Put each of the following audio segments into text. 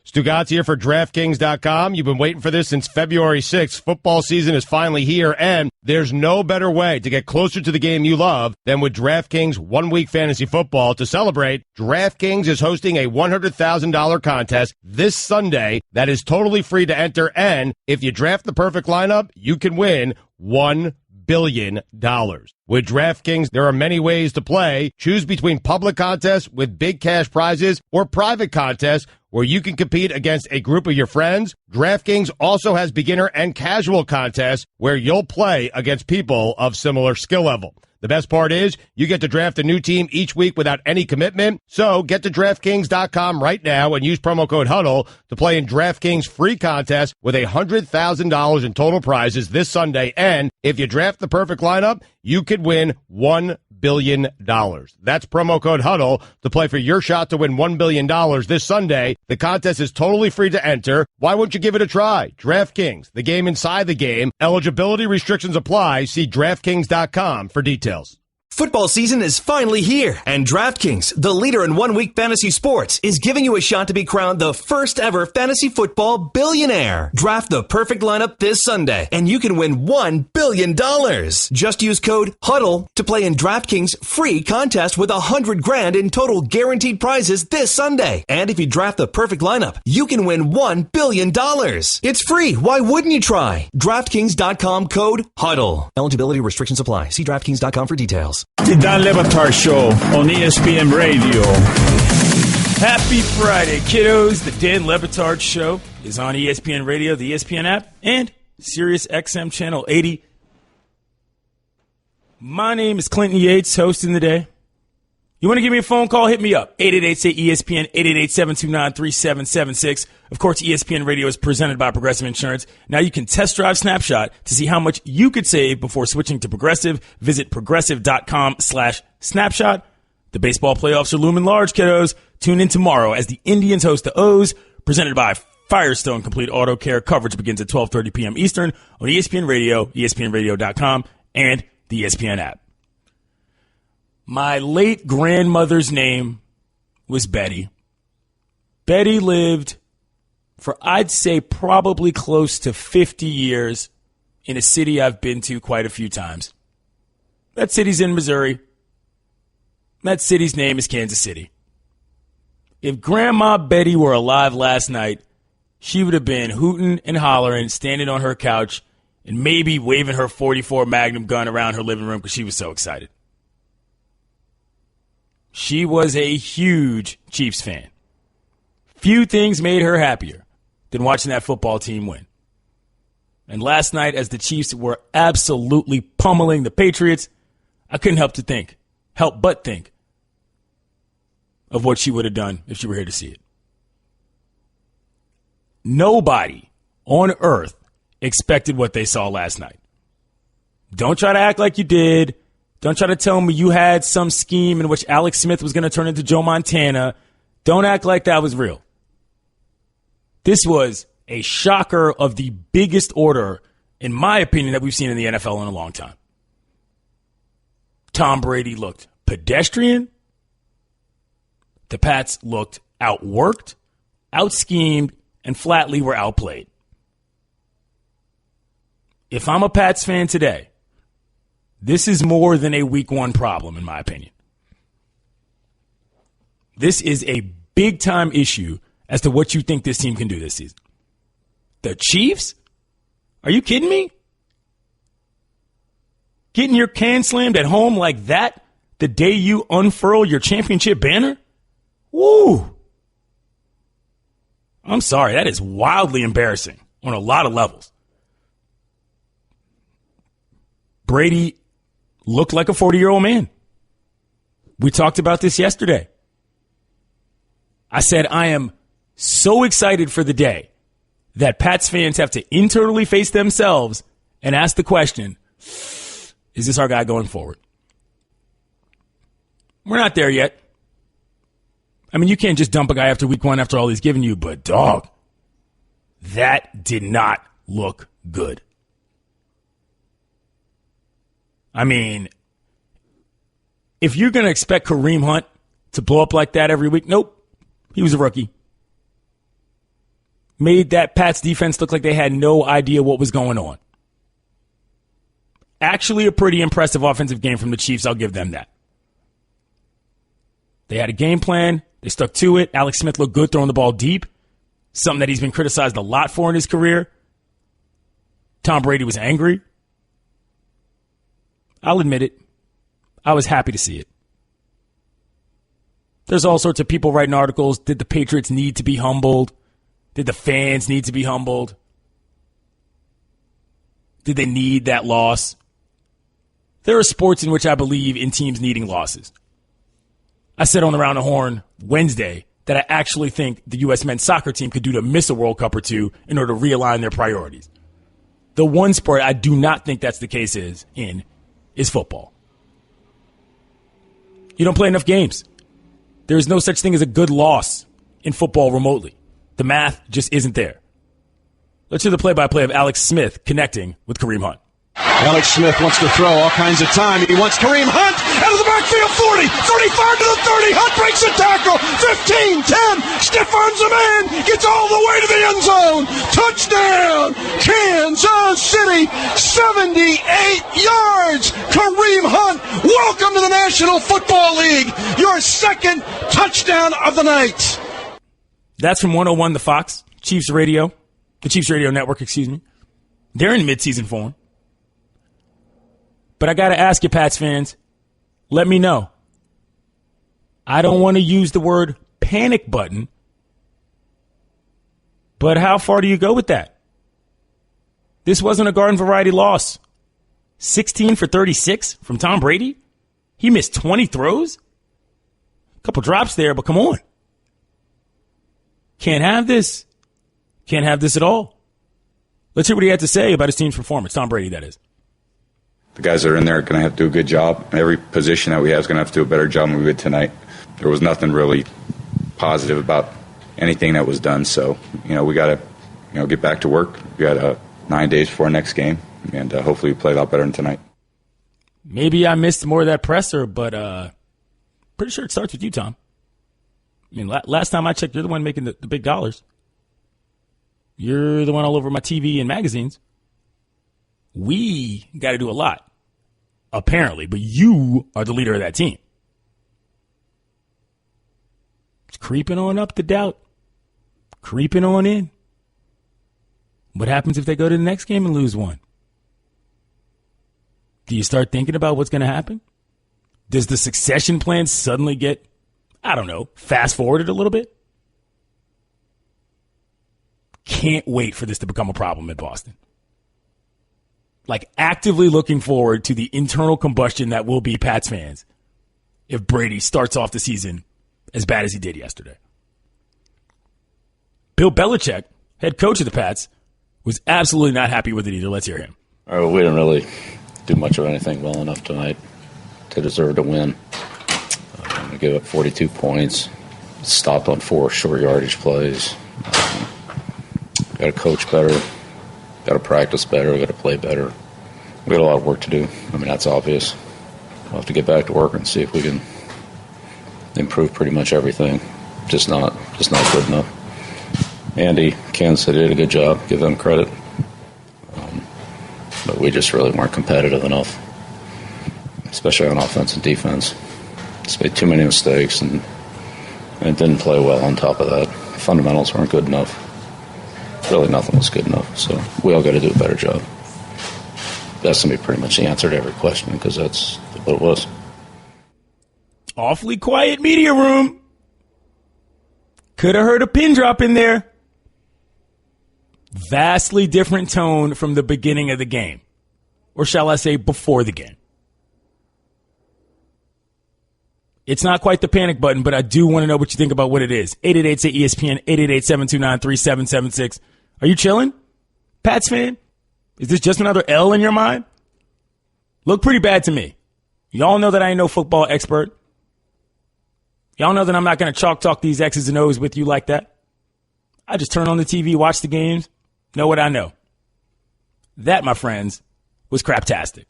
Stugotz here for DraftKings.com. You've been waiting for this since February 6th. Football season is finally here, and there's no better way to get closer to the game you love than with DraftKings 1 Week Fantasy Football. To celebrate, DraftKings is hosting a $100,000 contest this Sunday that is totally free to enter, and if you draft the perfect lineup, you can win $1 billion. With DraftKings, there are many ways to play. Choose between public contests with big cash prizes or private contests where you can compete against a group of your friends. DraftKings also has beginner and casual contests where you'll play against people of similar skill level. The best part is you get to draft a new team each week without any commitment. So get to DraftKings.com right now and use promo code HUDDLE to play in DraftKings free contest with $100,000 in total prizes this Sunday. And if you draft the perfect lineup, you could win $1 billion. That's promo code HUDDLE to play for your shot to win $1 billion this Sunday. The contest is totally free to enter. Why wouldn't you give it a try? DraftKings, the game inside the game. Eligibility restrictions apply. See DraftKings.com for details. Football season is finally here, and DraftKings, the leader in 1 week fantasy sports, is giving you a shot to be crowned the first ever fantasy football billionaire. Draft the perfect lineup this Sunday, and you can win $1 billion. Just use code HUDDLE to play in DraftKings free contest with $100,000 in total guaranteed prizes this Sunday. And if you draft the perfect lineup, you can win $1 billion. It's free. Why wouldn't you try? DraftKings.com code HUDDLE. Eligibility restrictions apply. See DraftKings.com for details. The Dan Le Batard Show on ESPN Radio. Happy Friday, kiddos. The Dan Le Batard Show is on ESPN Radio, the ESPN app, and Sirius XM Channel 80. My name is Clinton Yates, hosting the day. You want to give me a phone call? Hit me up. 888-ESPN, 888-729-3776. Of course, ESPN Radio is presented by Progressive Insurance. Now you can test drive Snapshot to see how much you could save before switching to Progressive. Visit progressive.com/snapshot. The baseball playoffs are looming large, kiddos. Tune in tomorrow as the Indians host the O's, presented by Firestone Complete Auto Care. Coverage begins at 12:30 p.m. Eastern on ESPN Radio, ESPNRadio.com, and the ESPN app. My late grandmother's name was Betty. Betty lived for, I'd say, probably close to 50 years in a city I've been to quite a few times. That city's in Missouri. That city's name is Kansas City. If Grandma Betty were alive last night, she would have been hooting and hollering, standing on her couch, and maybe waving her .44 Magnum gun around her living room because she was so excited. She was a huge Chiefs fan. Few things made her happier than watching that football team win. And last night, as the Chiefs were absolutely pummeling the Patriots, I couldn't help but think of what she would have done if she were here to see it. Nobody on earth expected what they saw last night. Don't try to act like you did. Don't try to tell me you had some scheme in which Alex Smith was going to turn into Joe Montana. Don't act like that was real. This was a shocker of the biggest order, in my opinion, that we've seen in the NFL in a long time. Tom Brady looked pedestrian. The Pats looked outworked, out-schemed, and flatly were outplayed. If I'm a Pats fan today, this is more than a week one problem, in my opinion. This is a big-time issue as to what you think this team can do this season. The Chiefs? Are you kidding me? Getting your can slammed at home like that the day you unfurl your championship banner? Woo! I'm sorry, that is wildly embarrassing on a lot of levels. Brady looked like a 40-year-old man. We talked about this yesterday. I said I am so excited for the day that Pats fans have to internally face themselves and ask the question, is this our guy going forward? We're not there yet. I mean, you can't just dump a guy after week one after all he's given you, but dog, that did not look good. I mean, if you're going to expect Kareem Hunt to blow up like that every week, nope. He was a rookie. made that Pats defense look like they had no idea what was going on. Actually, a pretty impressive offensive game from the Chiefs. I'll give them that. They had a game plan. They stuck to it. Alex Smith looked good throwing the ball deep, something that he's been criticized a lot for in his career. Tom Brady was angry. I'll admit it. I was happy to see it. There's all sorts of people writing articles. Did the Patriots need to be humbled? Did the fans need to be humbled? Did they need that loss? There are sports in which I believe in teams needing losses. I said on the Round the Horn Wednesday that I actually think the U.S. men's soccer team could do to miss a World Cup or two in order to realign their priorities. The one sport I do not think that's the case is football. You don't play enough games. There is no such thing as a good loss in football remotely. The math just isn't there. Let's hear the play-by-play of Alex Smith connecting with Kareem Hunt. Alex Smith wants to throw all kinds of time. He wants Kareem Hunt out of the backfield, 40, 35 to the 30. Hunt breaks a tackle, 15, 10, stiff arms a man, gets all the way to the end zone. Touchdown, Kansas City, 78 yards. Kareem Hunt, welcome to the National Football League. Your second touchdown of the night. That's from 101 The Fox, Chiefs Radio, the Chiefs Radio Network, excuse me. They're in midseason form. But I got to ask you, Pats fans, let me know. I don't want to use the word panic button, but how far do you go with that? This wasn't a garden variety loss. 16 for 36 from Tom Brady? He missed 20 throws? A couple drops there, but come on. Can't have this. Can't have this at all. Let's hear what he had to say about his team's performance. Tom Brady, that is. The guys that are in there are going to have to do a good job. Every position that we have is going to have to do a better job than we did tonight. There was nothing really positive about anything that was done. So, we got to, get back to work. We got 9 days before our next game, and hopefully we play a lot better than tonight. Maybe I missed more of that presser, but pretty sure it starts with you, Tom. I mean, last time I checked, you're the one making the big dollars. You're the one all over my TV and magazines. We got to do a lot, apparently, but you are the leader of that team. It's creeping on up, the doubt. Creeping on in. What happens if they go to the next game and lose one? Do you start thinking about what's going to happen? Does the succession plan suddenly get, fast forwarded a little bit? Can't wait for this to become a problem in Boston. Like, actively looking forward to the internal combustion that will be Pats fans if Brady starts off the season as bad as he did yesterday. Bill Belichick, head coach of the Pats, was absolutely not happy with it either. Let's hear him. All right, well, we didn't really do much of anything well enough tonight to deserve to win. We gave up 42 points, stopped on 4 short yardage plays. Got to coach better. Got to practice better. We got to play better. We got a lot of work to do. I mean, that's obvious. We'll have to get back to work and see if we can improve pretty much everything. Just not good enough. Andy, Kansas City did a good job. Give them credit. But we just really weren't competitive enough, especially on offense and defense. Just made too many mistakes and didn't play well on top of that. Fundamentals weren't good enough. Really nothing was good enough, so we all got to do a better job. That's going to be pretty much the answer to every question because that's what it was. Awfully quiet media room. Could have heard a pin drop in there. Vastly different tone from the beginning of the game. Or shall I say before the game. It's not quite the panic button, but I do want to know what you think about what it is. 888-ESPN, 888-729-3776. Are you chilling, Pats fan? Is this just another L in your mind? Look pretty bad to me. Y'all know that I ain't no football expert. Y'all know that I'm not going to chalk talk these X's and O's with you like that. I just turn on the TV, watch the games, know what I know. That, my friends, was craptastic.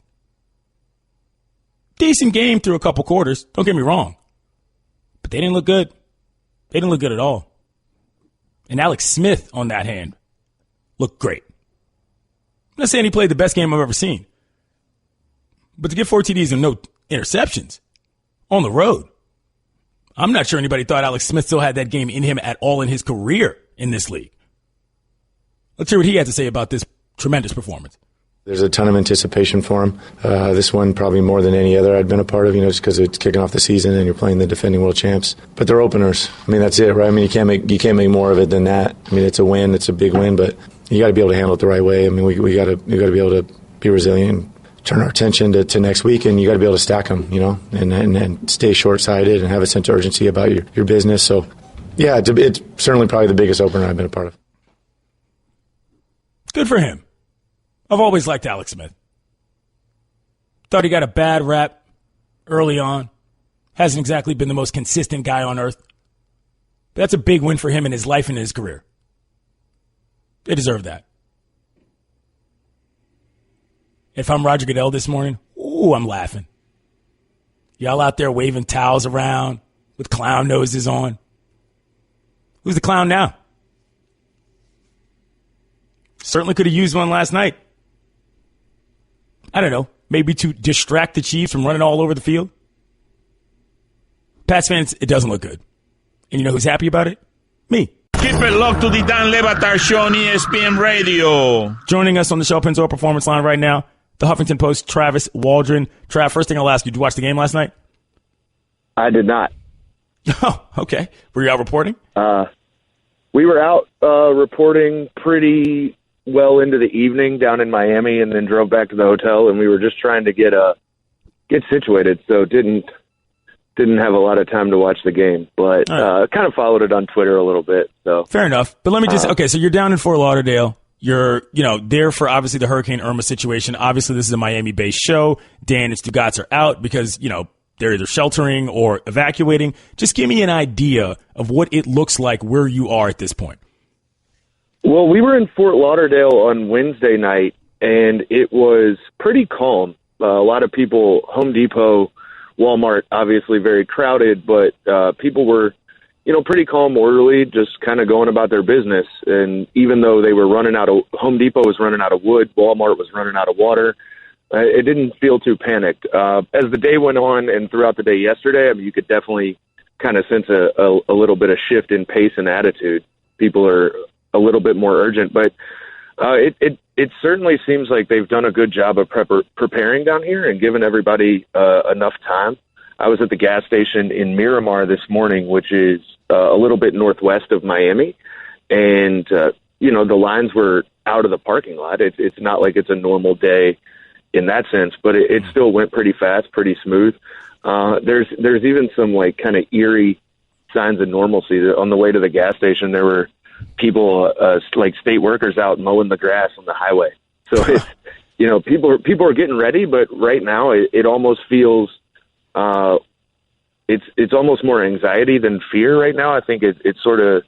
Decent game through a couple quarters. Don't get me wrong. But they didn't look good. They didn't look good at all. And Alex Smith, on that hand, looked great. I'm not saying he played the best game I've ever seen. But to get 4 TDs and no interceptions on the road, I'm not sure anybody thought Alex Smith still had that game in him at all in his career in this league. Let's hear what he had to say about this tremendous performance. There's a ton of anticipation for him. This one probably more than any other I'd been a part of, just because it's kicking off the season and you're playing the defending world champs. But they're openers. I mean, that's it, right? I mean, you can't make more of it than that. I mean, it's a win, it's a big win, but you got to be able to handle it the right way. I mean, we got to be able to be resilient, turn our attention to next week, and you got to be able to stack them, and stay short-sighted and have a sense of urgency about your business. So, yeah, it's certainly probably the biggest opener I've been a part of. Good for him. I've always liked Alex Smith. Thought he got a bad rap early on. Hasn't exactly been the most consistent guy on earth. But that's a big win for him in his life and his career. They deserve that. If I'm Roger Goodell this morning, I'm laughing. Y'all out there waving towels around with clown noses on. Who's the clown now? Certainly could have used one last night. I don't know, maybe to distract the Chiefs from running all over the field. Pats fans, it doesn't look good. And you know who's happy about it? Me. Keep it locked to the Dan Le Batard Show on ESPN Radio. Joining us on the Shell Pennzoil Performance Line right now, the Huffington Post, Travis Waldron. Trav, first thing I'll ask you, did you watch the game last night? I did not. Oh, okay. Were you out reporting? We were out reporting pretty well into the evening down in Miami, and then drove back to the hotel, and we were just trying to get situated, so didn't have a lot of time to watch the game, but right. Kind of followed it on Twitter a little bit. So fair enough. But let me just okay. So you're down in Fort Lauderdale. You're there for obviously the Hurricane Irma situation. Obviously, this is a Miami-based show. Dan and Stugotz are out because they're either sheltering or evacuating. Just give me an idea of what it looks like where you are at this point. Well, we were in Fort Lauderdale on Wednesday night, and it was pretty calm. A lot of people, Home Depot, Walmart, obviously very crowded, but people were, pretty calm, orderly, just kind of going about their business. And even though they were Home Depot was running out of wood, Walmart was running out of water, it didn't feel too panicked. As the day went on and throughout the day yesterday, I mean, you could definitely kind of sense a little bit of shift in pace and attitude. People are a little bit more urgent, but it certainly seems like they've done a good job of preparing down here and giving everybody enough time. I was at the gas station in Miramar this morning, which is a little bit northwest of Miami, and the lines were out of the parking lot. It's not like it's a normal day in that sense, but it still went pretty fast, pretty smooth. There's even some like kind of eerie signs of normalcy. On the way to the gas station, there were people like state workers out mowing the grass on the highway. So it's, people are getting ready, but right now it almost feels, it's almost more anxiety than fear right now. I think it's sort of,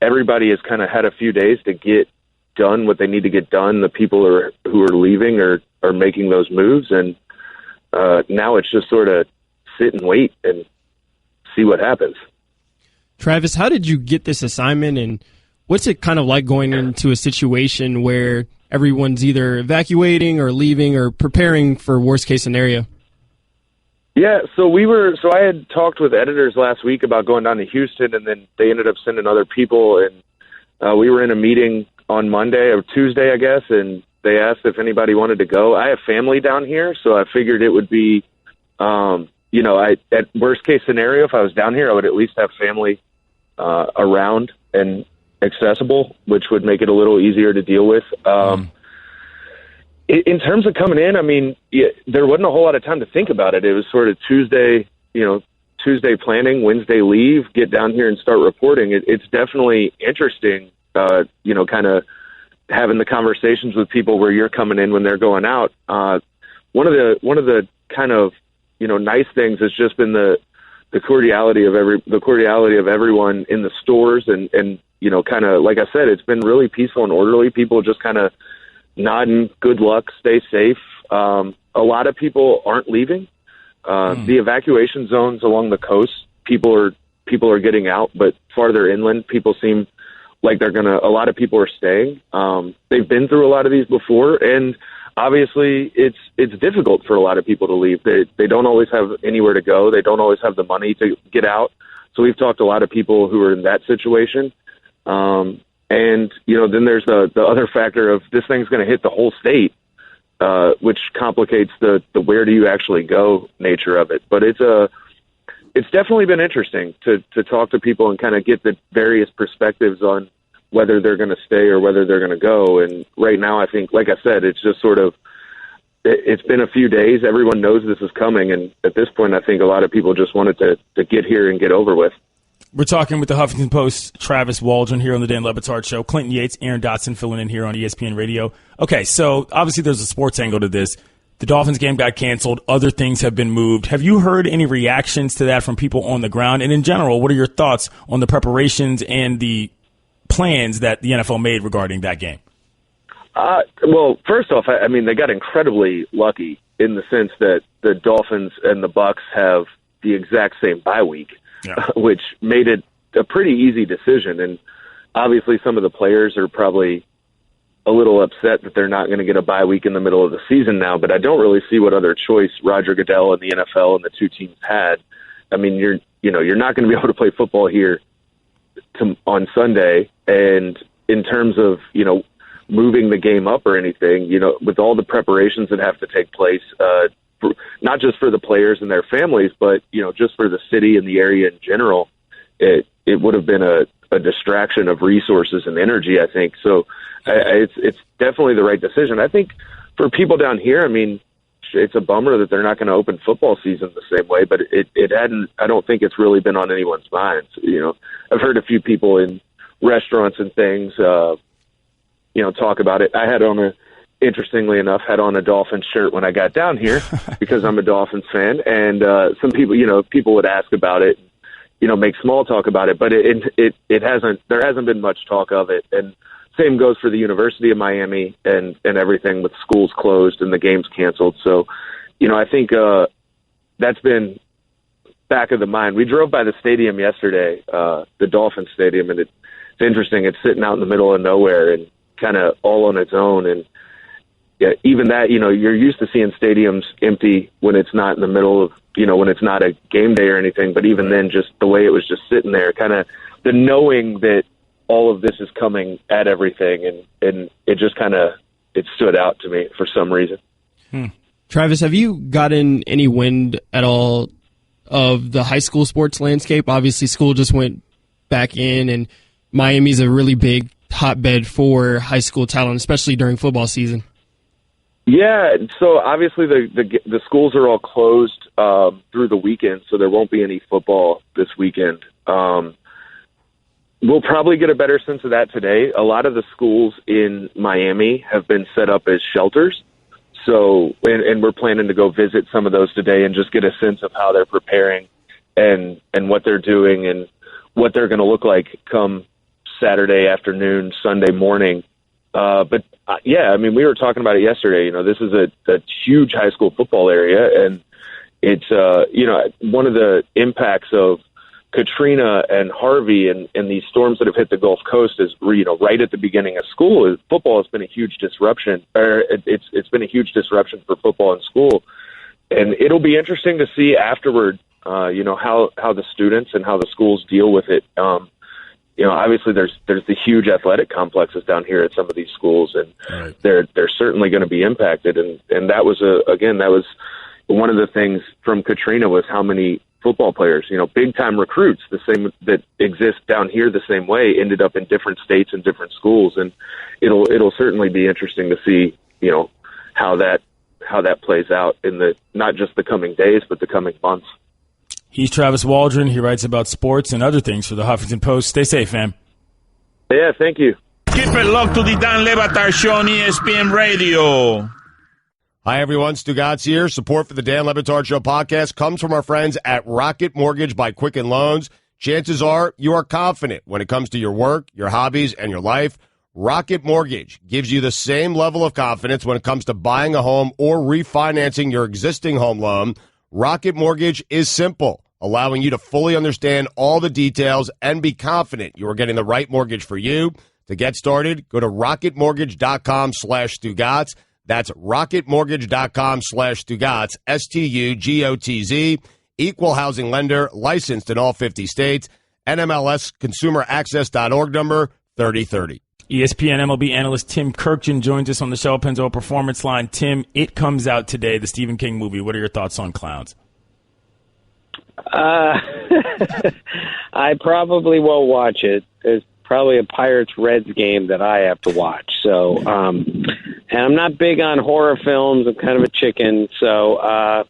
everybody has kind of had a few days to get done what they need to get done. The people who are leaving are making those moves. And now it's just sort of sit and wait and see what happens. Travis, how did you get this assignment, and what's it kind of like going into a situation where everyone's either evacuating or leaving or preparing for worst case scenario? Yeah, so I had talked with editors last week about going down to Houston, and then they ended up sending other people, and we were in a meeting on Monday or Tuesday, I guess, and they asked if anybody wanted to go. I have family down here, so I figured it would be, at worst case scenario, if I was down here, I would at least have family around and accessible, which would make it a little easier to deal with. In terms of coming in, I mean, there wasn't a whole lot of time to think about it. It was sort of Tuesday planning, Wednesday leave, get down here and start reporting. It's definitely interesting, kind of having the conversations with people where you're coming in when they're going out. One of the kind of, nice things has just been the cordiality of everyone in the stores, and kind of, like I said, it's been really peaceful and orderly. People just kind of nodding, good luck, stay safe. A lot of people aren't leaving. The evacuation zones along the coast, people are getting out, but farther inland, people seem like a lot of people are staying. They've been through a lot of these before, and obviously it's difficult for a lot of people to leave. They don't always have anywhere to go. They don't always have the money to get out. So we've talked to a lot of people who are in that situation. And, then there's the other factor of this thing's going to hit the whole state, which complicates the where do you actually go nature of it. But it's definitely been interesting to talk to people and kind of get the various perspectives on whether they're going to stay or whether they're going to go. And right now, I think, like I said, it's just sort of, it's been a few days. Everyone knows this is coming. And at this point, I think a lot of people just wanted to get here and get over with. We're talking with the Huffington Post's Travis Waldron here on the Dan Le Batard Show. Clinton Yates, Aaron Dotson filling in here on ESPN Radio. Okay, so obviously there's a sports angle to this. The Dolphins game got canceled. Other things have been moved. Have you heard any reactions to that from people on the ground? And in general, what are your thoughts on the preparations and the plans that the NFL made regarding that game? Well, first off, I mean, they got incredibly lucky in the sense that the Dolphins and the Bucs have the exact same bye week. Yeah. Which made it a pretty easy decision. And obviously some of the players are probably a little upset that they're not going to get a bye week in the middle of the season now, but I don't really see what other choice Roger Goodell and the NFL and the two teams had. I mean, you're not going to be able to play football here on Sunday. And in terms of, moving the game up or anything, with all the preparations that have to take place, not just for the players and their families, but, just for the city and the area in general, it would have been a distraction of resources and energy, I think. So it's definitely the right decision. I think for people down here, I mean, it's a bummer that they're not going to open football season the same way, but it hadn't, I don't think it's really been on anyone's minds. I've heard a few people in restaurants and things, talk about it. I had interestingly enough, had on a Dolphins shirt when I got down here because I'm a Dolphins fan. And some people would ask about it, make small talk about it, but there hasn't been much talk of it. And same goes for the University of Miami and everything with schools closed and the games canceled. So, I think that's been back of the mind. We drove by the stadium yesterday, the Dolphins stadium, and it's interesting. It's sitting out in the middle of nowhere and kind of all on its own. And yeah, even that, you're used to seeing stadiums empty when it's not in the middle of, when it's not a game day or anything. But even then, just the way it was just sitting there, kind of the knowing that all of this is coming at everything. And it just it stood out to me for some reason. Travis, have you gotten any wind at all of the high school sports landscape? Obviously, school just went back in, and Miami's a really big hotbed for high school talent, especially during football season. Yeah, so obviously the schools are all closed through the weekend, so there won't be any football this weekend. We'll probably get a better sense of that today. A lot of the schools in Miami have been set up as shelters, so and we're planning to go visit some of those today and just get a sense of how they're preparing and what they're doing and what they're going to look like come Saturday afternoon, Sunday morning. But yeah, I mean, we were talking about it yesterday. This is a huge high school football area, and it's one of the impacts of Katrina and Harvey and these storms that have hit the Gulf Coast is right at the beginning of school. Football has been a huge disruption, or it's been a huge disruption for football in school, and it'll be interesting to see afterward. How the students and how the schools deal with it. Obviously there's the huge athletic complexes down here at some of these schools, and right. they're certainly going to be impacted. And that was that was one of the things from Katrina was how many football players, big time recruits, the same that exist down here the same way, ended up in different states and different schools. And it'll certainly be interesting to see, how that plays out in not just the coming days, but the coming months. He's Travis Waldron. He writes about sports and other things for the Huffington Post. Stay safe, fam. Yeah, thank you. Keep it locked to the Dan Le Batard Show on ESPN Radio. Hi, everyone. Stugotz here. Support for the Dan Le Batard Show podcast comes from our friends at Rocket Mortgage by Quicken Loans. Chances are you are confident when it comes to your work, your hobbies, and your life. Rocket Mortgage gives you the same level of confidence when it comes to buying a home or refinancing your existing home loan. Rocket Mortgage is simple. allowing you to fully understand all the details and be confident you are getting the right mortgage for you. To get started, go to rocketmortgage.com/Stugotz. That's rocketmortgage.com/Stugotz, Stugotz, equal housing lender, licensed in all 50 states, NMLS consumeraccess.org number 3030. ESPN MLB analyst Tim Kirkjian joins us on the Shell Pennzoil Performance Line. Tim, it comes out today, the Stephen King movie. What are your thoughts on clowns? I probably won't watch it. There's probably a Pirates-Reds game that I have to watch. So, and I'm not big on horror films. I'm kind of a chicken. So,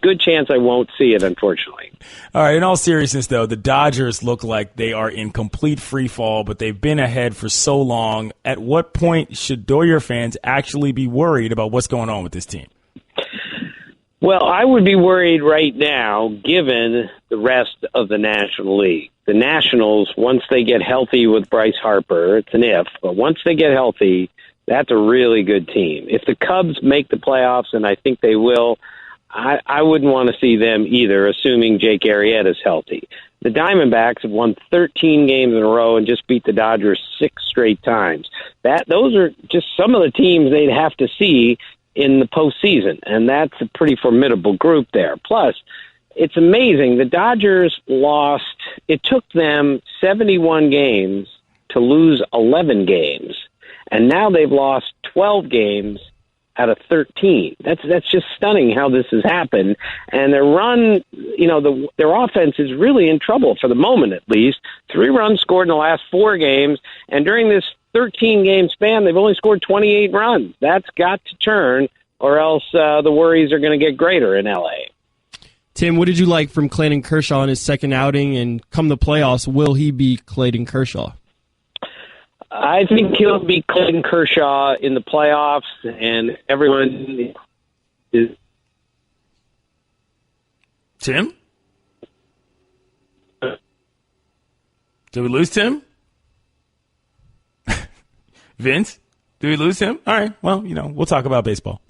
good chance I won't see it, unfortunately. All right, in all seriousness, though, the Dodgers look like they are in complete free fall, but they've been ahead for so long. At what point should Dodger fans actually be worried about what's going on with this team? Well, I would be worried right now, given the rest of the National League. The Nationals, once they get healthy with Bryce Harper, it's an if, but once they get healthy, that's a really good team. If the Cubs make the playoffs, and I think they will, I wouldn't want to see them either, assuming Jake Arrieta's healthy. The Diamondbacks have won 13 games in a row and just beat the Dodgers 6 straight times. Those are just some of the teams they'd have to see in the postseason, and that's a pretty formidable group there. Plus, it's amazing. The Dodgers lost. It took them 71 games to lose 11 games, and now they've lost 12 games out of 13. That's just stunning how this has happened. And their run, their offense is really in trouble for the moment, at least. 3 runs scored in the last 4 games, and during this 13-game span, they've only scored 28 runs. That's got to turn, or else the worries are going to get greater in L.A. Tim, what did you like from Clayton Kershaw in his second outing? And come the playoffs, will he be Clayton Kershaw? I think he'll be Clayton Kershaw in the playoffs, and everyone is. Tim? Did we lose Tim? Vince? Did we lose him? All right. Well, we'll talk about baseball.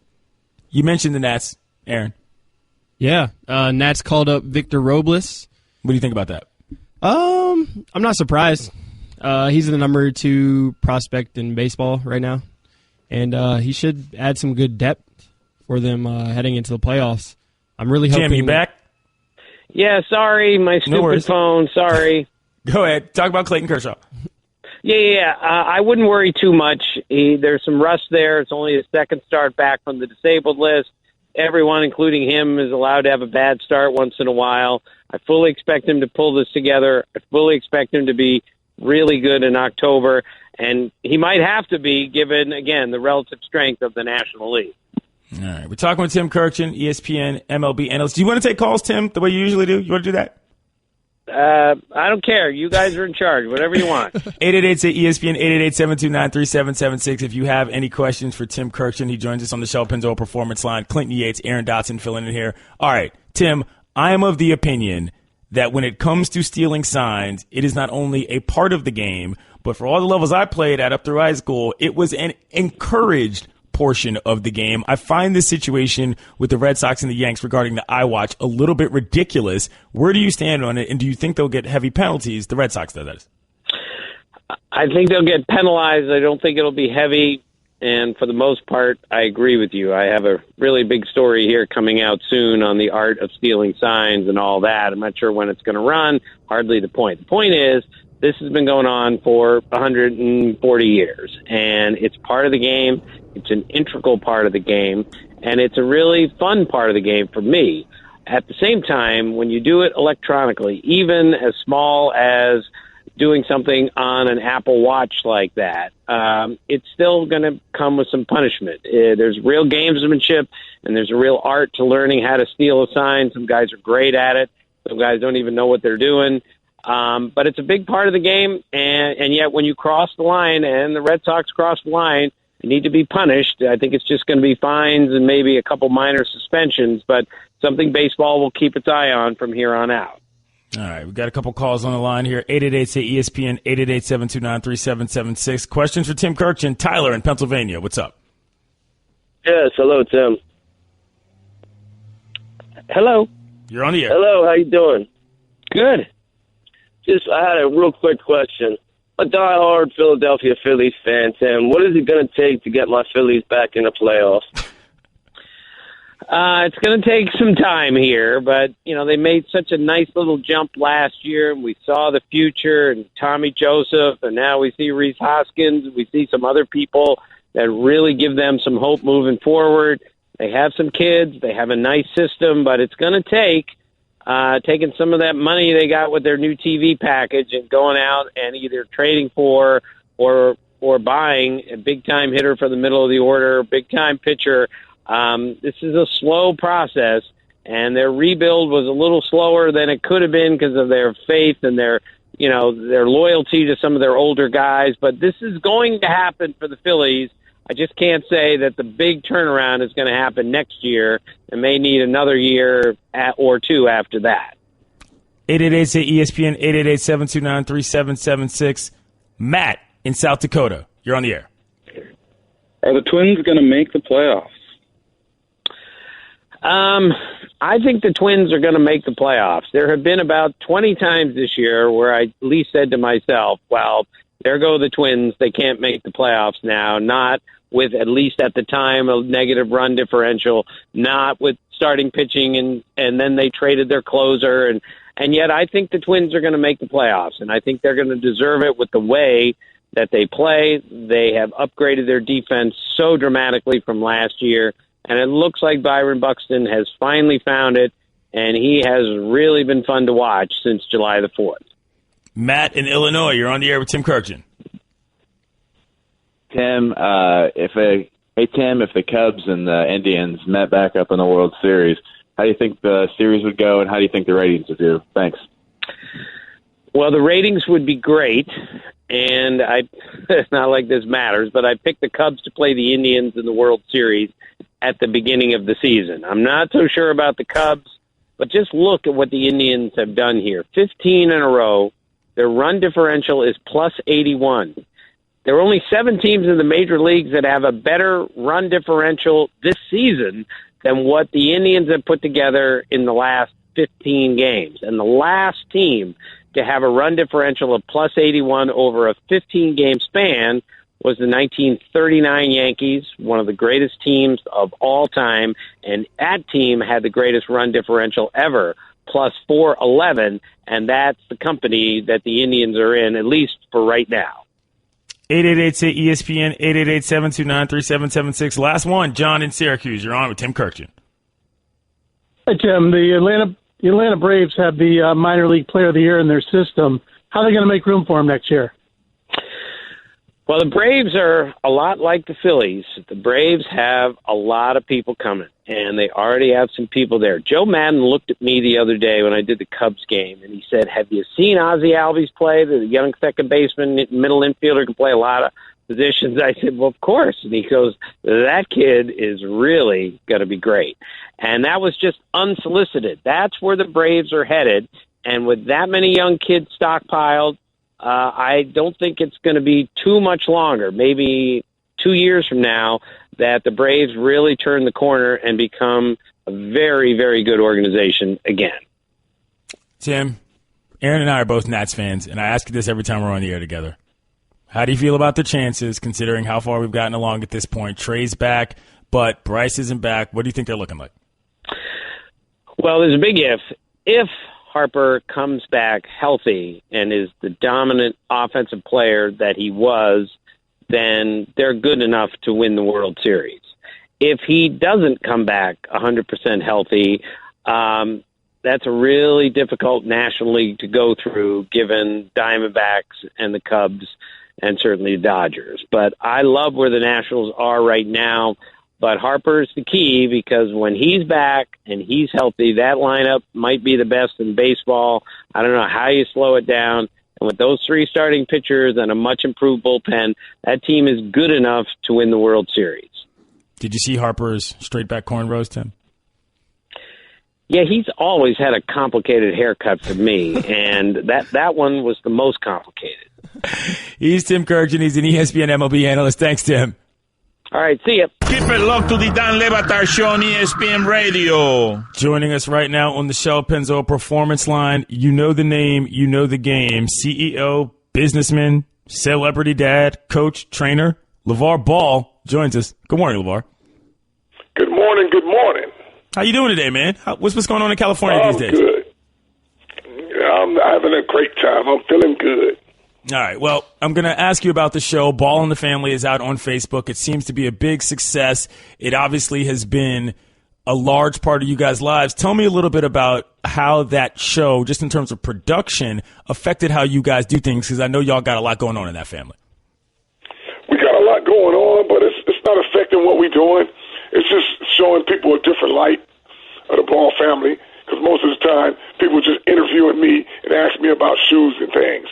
You mentioned the Nats, Aaron. Yeah. Nats called up Victor Robles. What do you think about that? I'm not surprised. He's the number 2 prospect in baseball right now, and he should add some good depth for them heading into the playoffs. I'm really hoping. Tim, you back? Yeah, sorry, my stupid phone. Sorry. Go ahead. Talk about Clayton Kershaw. Yeah. I wouldn't worry too much. There's some rust there. It's only his second start back from the disabled list. Everyone, including him, is allowed to have a bad start once in a while. I fully expect him to pull this together. I fully expect him to be really good in October, and he might have to be, given, again, the relative strength of the National League. All right. We're talking with Tim Kirkjian, ESPN MLB analyst. Do you want to take calls, Tim, the way you usually do? You want to do that? I don't care. You guys are in charge. Whatever you want. 888-ESPN, 888-729-3776. If you have any questions for Tim Kirkjian, he joins us on the Shell Pennzoil Performance Line. Clinton Yates, Aaron Dotson filling in here. All right, Tim, I am of the opinion that when it comes to stealing signs, it is not only a part of the game, but for all the levels I played at up through high school, it was an encouraged portion of the game. I find this situation with the Red Sox and the Yanks regarding the iWatch a little bit ridiculous. Where do you stand on it, and do you think they'll get heavy penalties? The Red Sox, that is. I think they'll get penalized. I don't think it'll be heavy, and for the most part, I agree with you. I have a really big story here coming out soon on the art of stealing signs and all that. I'm not sure when it's going to run. Hardly the point. The point is, this has been going on for 140 years, and it's part of the game. It's an integral part of the game, and it's a really fun part of the game for me. At the same time, when you do it electronically, even as small as doing something on an Apple Watch like that, it's still going to come with some punishment. There's real gamesmanship, and there's a real art to learning how to steal a sign. Some guys are great at it. Some guys don't even know what they're doing. But it's a big part of the game, and yet when you cross the line, and the Red Sox cross the line, you need to be punished. I think it's just going to be fines and maybe a couple minor suspensions, but something baseball will keep its eye on from here on out. All right, we've got a couple calls on the line here. 888-ESPN, 888-729-3776. Questions for Tim Kirkjian. Tyler in Pennsylvania, what's up? Yes, hello, Tim. Hello. You're on the air. Hello, how you doing? Good. I had a real quick question. A diehard Philadelphia Phillies fan, Tim. What is it going to take to get my Phillies back in the playoffs? It's going to take some time here, but, they made such a nice little jump last year, and we saw the future, and Tommy Joseph, and now we see Rhys Hoskins, we see some other people that really give them some hope moving forward. They have some kids, they have a nice system, but it's going to take taking some of that money they got with their new TV package and going out and either trading for or buying a big-time hitter for the middle of the order, big-time pitcher. This is a slow process, and their rebuild was a little slower than it could have been because of their faith and their loyalty to some of their older guys. But this is going to happen for the Phillies. I just can't say that the big turnaround is going to happen next year and may need another year or two after that. 888-ESPN, 888-729-3776. Matt in South Dakota, you're on the air. Are the Twins going to make the playoffs? I think the Twins are going to make the playoffs. There have been about 20 times this year where I at least said to myself, well, there go the Twins. They can't make the playoffs now, not with, at least at the time, a negative run differential, not with starting pitching, and then they traded their closer. And yet I think the Twins are going to make the playoffs, and I think they're going to deserve it with the way that they play. They have upgraded their defense so dramatically from last year, and it looks like Byron Buxton has finally found it, and he has really been fun to watch since July the 4th. Matt in Illinois, you're on the air with Tim Kirkjian. Tim, if the Cubs and the Indians met back up in the World Series, how do you think the series would go, and how do you think the ratings would do? Thanks. Well, the ratings would be great, and it's not like this matters, but I picked the Cubs to play the Indians in the World Series at the beginning of the season. I'm not so sure about the Cubs, but just look at what the Indians have done here. 15 in a row. Their run differential is plus 81. There are only 7 teams in the major leagues that have a better run differential this season than what the Indians have put together in the last 15 games. And the last team to have a run differential of plus 81 over a 15-game span was the 1939 Yankees, one of the greatest teams of all time, and that team had the greatest run differential ever, plus 411, and that's the company that the Indians are in, at least for right now. 888-ESPN, 888-729-3776. Last one, John in Syracuse. You're on with Tim Kirkjian. Hey, Tim. The Atlanta Braves have the minor league player of the year in their system. How are they going to make room for him next year? Well, the Braves are a lot like the Phillies. The Braves have a lot of people coming, and they already have some people there. Joe Madden looked at me the other day when I did the Cubs game, and he said, have you seen Ozzie Albies play? The young second baseman, middle infielder, can play a lot of positions. I said, well, of course. And he goes, that kid is really going to be great. And that was just unsolicited. That's where the Braves are headed, and with that many young kids stockpiled, I don't think it's going to be too much longer, maybe 2 years from now, that the Braves really turn the corner and become a very, very good organization again. Tim, Aaron and I are both Nats fans, and I ask you this every time we're on the air together. How do you feel about their chances, considering how far we've gotten along at this point? Trey's back, but Bryce isn't back. What do you think they're looking like? Well, there's a big if. If Harper comes back healthy and is the dominant offensive player that he was, then they're good enough to win the World Series. If he doesn't come back 100% healthy, that's a really difficult National League to go through, given Diamondbacks and the Cubs and certainly the Dodgers. But I love where the Nationals are right now. But Harper's the key, because when he's back and he's healthy, that lineup might be the best in baseball. I don't know how you slow it down. And with those 3 starting pitchers and a much improved bullpen, that team is good enough to win the World Series. Did you see Harper's straight back cornrows, Tim? Yeah, he's always had a complicated haircut for me, and that one was the most complicated. He's Tim Kirkjian. He's an ESPN MLB analyst. Thanks, Tim. All right, see ya. Keep it locked to the Dan Le Batard Show on ESPN Radio. Joining us right now on the Shell Pennzoil Performance Line, you know the name, you know the game, CEO, businessman, celebrity dad, coach, trainer, LeVar Ball joins us. Good morning, LeVar. Good morning, good morning. How you doing today, man? What's going on in California these days? I'm good. I'm having a great time. I'm feeling good. All right. Well, I'm going to ask you about the show. Ball and the Family is out on Facebook. It seems to be a big success. It obviously has been a large part of you guys' lives. Tell me a little bit about how that show, just in terms of production, affected how you guys do things, because I know y'all got a lot going on in that family. We got a lot going on, but it's not affecting what we're doing. It's just showing people a different light of the Ball family, because most of the time people just interviewing me and ask me about shoes and things.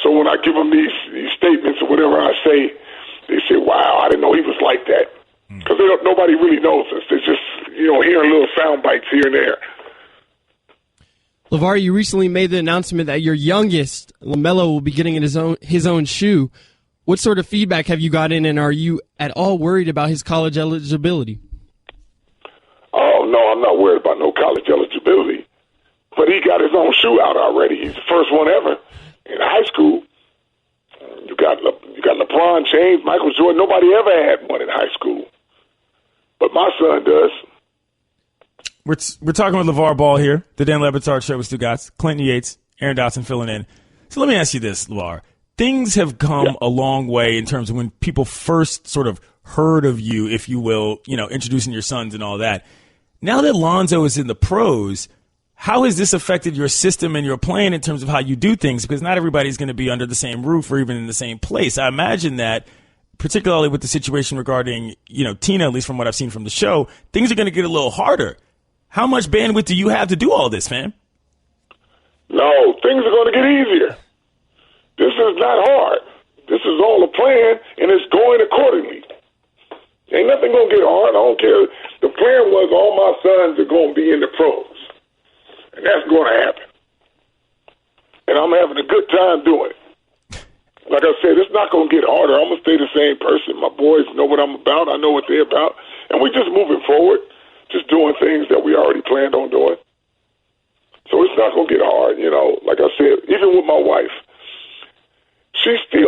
So when I give them these statements or whatever I say, they say, wow, I didn't know he was like that. Because nobody really knows us. They're just, hearing little sound bites here and there. LeVar, you recently made the announcement that your youngest, LaMelo, will be getting his own shoe. What sort of feedback have you gotten, and are you at all worried about his college eligibility? Oh, no, I'm not worried about no college eligibility. But he got his own shoe out already. He's the first one ever. In high school, you got LeBron James, Michael Jordan. Nobody ever had one in high school, but my son does. We're talking with LeVar Ball here, the Dan Le Batard Show with Stugotz, Clinton Yates, Aaron Dotson filling in. So let me ask you this, LeVar. Things have come a long way in terms of when people first sort of heard of you, if you will, introducing your sons and all that. Now that Lonzo is in the pros, how has this affected your system and your plan in terms of how you do things? Because not everybody's going to be under the same roof or even in the same place. I imagine that, particularly with the situation regarding, Tina, at least from what I've seen from the show, things are going to get a little harder. How much bandwidth do you have to do all this, fam? No, things are going to get easier. This is not hard. This is all a plan, and it's going accordingly. Ain't nothing going to get hard. I don't care. The plan was all my sons are going to be in the pros. And that's going to happen. And I'm having a good time doing it. Like I said, it's not going to get harder. I'm going to stay the same person. My boys know what I'm about. I know what they're about. And we're just moving forward, just doing things that we already planned on doing. So it's not going to get hard, Like I said, even with my wife,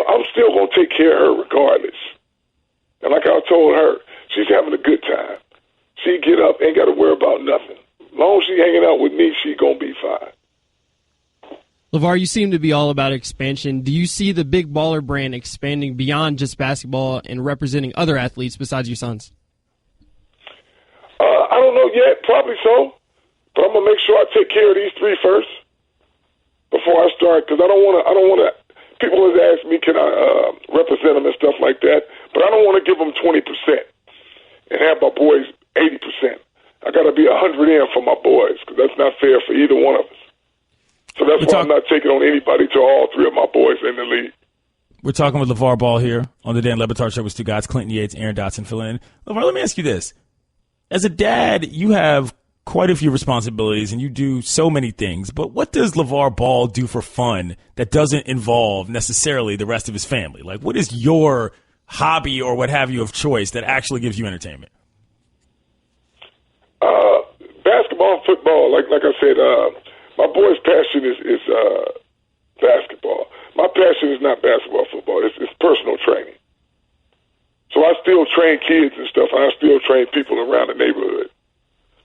I'm still going to take care of her regardless. And like I told her, she's having a good time. She get up, ain't got to worry about nothing. As long as she hanging out with me, she going to be fine. LeVar, you seem to be all about expansion. Do you see the Big Baller brand expanding beyond just basketball and representing other athletes besides your sons? I don't know yet. Probably so. But I'm going to make sure I take care of these three first before I start, because I don't want to. People have asked me, can I represent them and stuff like that, but I don't want to give them 20% and have my boys 80%. I got to be 100 in for my boys, because that's not fair for either one of us. So that's why I'm not taking on anybody till all three of my boys in the league. We're talking with LeVar Ball here on the Dan Le Batard Show with Stugotz, Clinton Yates, Aaron Dotson filling in. LeVar, let me ask you this. As a dad, you have quite a few responsibilities and you do so many things, but what does LeVar Ball do for fun that doesn't involve necessarily the rest of his family? Like, what is your hobby or what have you of choice that actually gives you entertainment? Basketball and football. Like I said, my boy's passion is basketball. My passion is not basketball, football. It's personal training. So I still train kids and stuff, and I still train people around the neighborhood.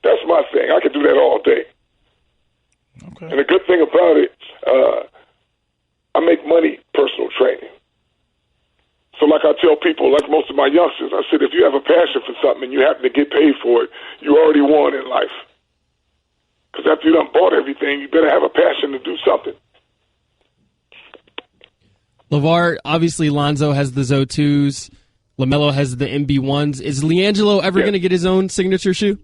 That's my thing. I can do that all day. Okay. And the good thing about it, I make money personal training. So like I tell people, like most of my youngsters, I said, if you have a passion for something and you happen to get paid for it, you already won in life. Because after you done bought everything, you better have a passion to do something. LeVar, obviously Lonzo has the ZO2s. LaMelo has the MB1s. Is LiAngelo ever going to get his own signature shoe?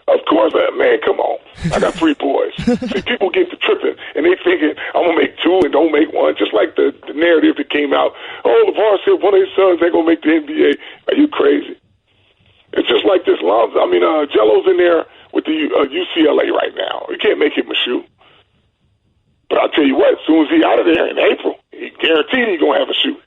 Of course, man, come on. I got three boys. See, people get to tripping, and they thinking, I'm going to make two and don't make one, just like the narrative that came out. Oh, LeVar said one of his sons ain't going to make the NBA. Are you crazy? It's just like this. Jello's in there with the UCLA right now. You can't make him a shoe. But I'll tell you what, as soon as he's out of there in April, he guaranteed he's going to have a shoe.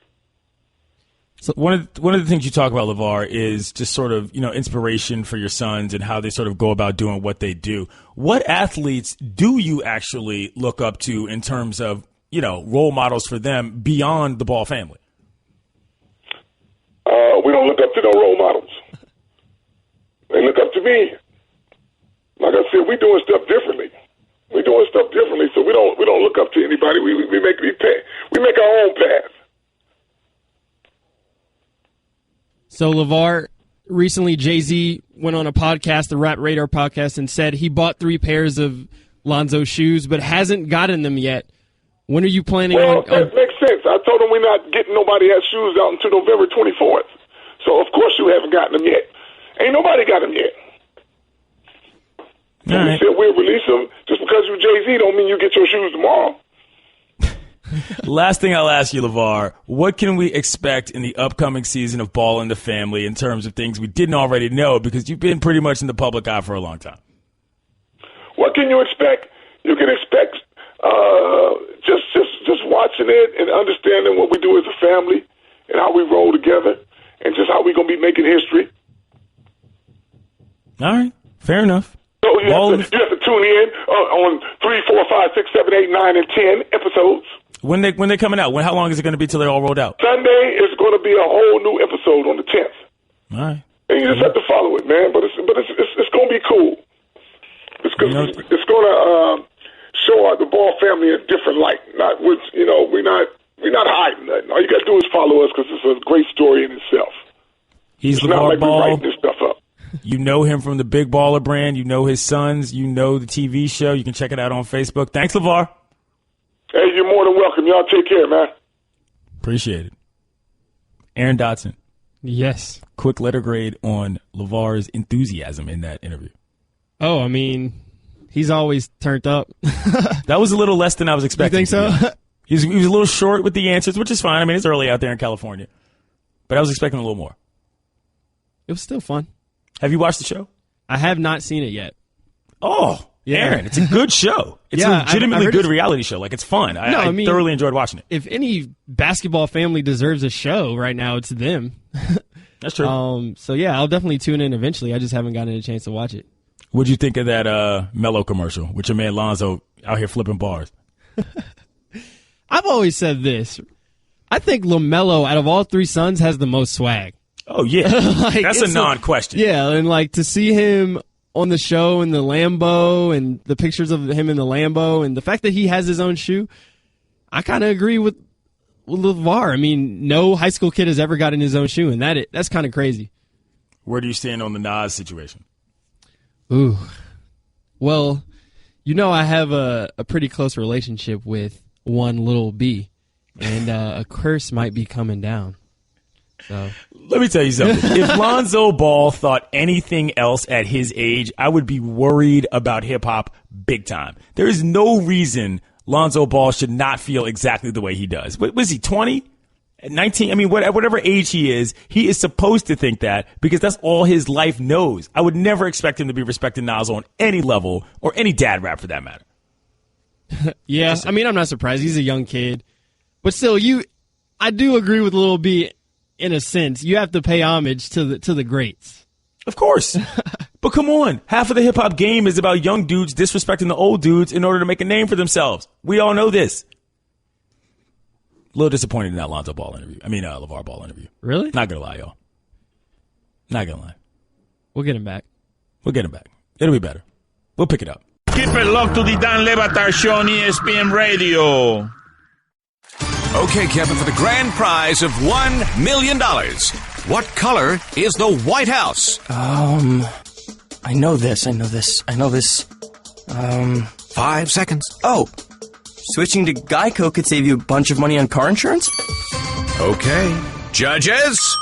So one of the things you talk about, LeVar, is just sort of, inspiration for your sons and how they sort of go about doing what they do. What athletes do you actually look up to in terms of, role models for them beyond the Ball family? We don't look up to no role models. They look up to me. Like I said, we're doing stuff differently. So we don't look up to anybody. We make our own path. So, LeVar, recently Jay-Z went on a podcast, the Rap Radar podcast, and said he bought 3 pairs of Lonzo shoes but hasn't gotten them yet. When are you planning on... That makes sense. I told him we're not getting nobody else's shoes out until November 24th. So, of course, you haven't gotten them yet. Ain't nobody got them yet. So we said we'll release them. Just because you're Jay-Z don't mean you get your shoes tomorrow. Last thing I'll ask you, LeVar, what can we expect in the upcoming season of Ball in the Family in terms of things we didn't already know, because you've been pretty much in the public eye for a long time? What can you expect? You can expect just watching it and understanding what we do as a family and how we roll together and just how we're going to be making history. All right. Fair enough. So you have to tune in on 3, 4, 5, 6, 7, 8, 9, and 10 episodes. When they're coming out? How long is it going to be till they're all rolled out? Sunday is going to be a whole new episode on the 10th. All right. And you just have to follow it, man. But it's going to be cool. It's going to show the Ball family in a different light. We're not hiding nothing. All you got to do is follow us because it's a great story in itself. He's it's LeVar not like Ball. we're writing this stuff up. You know him from the Big Baller brand. You know his sons. You know the TV show. You can check it out on Facebook. Thanks, LeVar. Hey, you're more than welcome. Y'all take care, man. Appreciate it. Aaron Dotson. Yes. Quick letter grade on LeVar's enthusiasm in that interview. Oh, I mean, he's always turned up. That was a little less than I was expecting. You think so? He was a little short with the answers, which is fine. I mean, it's early out there in California. But I was expecting a little more. It was still fun. Have you watched the show? I have not seen it yet. Oh, yeah. Aaron, it's a good show. It's a legitimately good reality show. Like, it's fun. I thoroughly enjoyed watching it. If any basketball family deserves a show right now, it's them. That's true. So, yeah, I'll definitely tune in eventually. I just haven't gotten a chance to watch it. What'd you think of that Melo commercial with your man Lonzo out here flipping bars? I've always said this. I think LaMelo, out of all 3 sons, has the most swag. Oh, yeah. That's a non-question. Yeah, and to see him on the show in the Lambo and the pictures of him in the Lambo and the fact that he has his own shoe, I kind of agree with LeVar. I mean, no high school kid has ever gotten his own shoe, and that's kind of crazy. Where do you stand on the Nas situation? Ooh. Well, I have a pretty close relationship with one little B, and a curse might be coming down. So let me tell you something. If Lonzo Ball thought anything else at his age, I would be worried about hip-hop big time. There is no reason Lonzo Ball should not feel exactly the way he does. What was he, 20? 19? I mean, whatever age he is supposed to think that because that's all his life knows. I would never expect him to be respecting Nas on any level or any dad rap for that matter. Yeah, I mean, I'm not surprised. He's a young kid. But still, I do agree with Lil B. In a sense, you have to pay homage to the greats. Of course. But come on. Half of the hip-hop game is about young dudes disrespecting the old dudes in order to make a name for themselves. We all know this. A little disappointed in that Lonzo Ball interview. LeVar Ball interview. Really? Not going to lie, y'all. Not going to lie. We'll get him back. It'll be better. We'll pick it up. Keep it locked to the Dan Le Batard Show on ESPN Radio. Okay, Kevin, for the grand prize of $1 million. What color is the White House? I know this. 5 seconds. Oh, switching to Geico could save you a bunch of money on car insurance? Okay. Judges?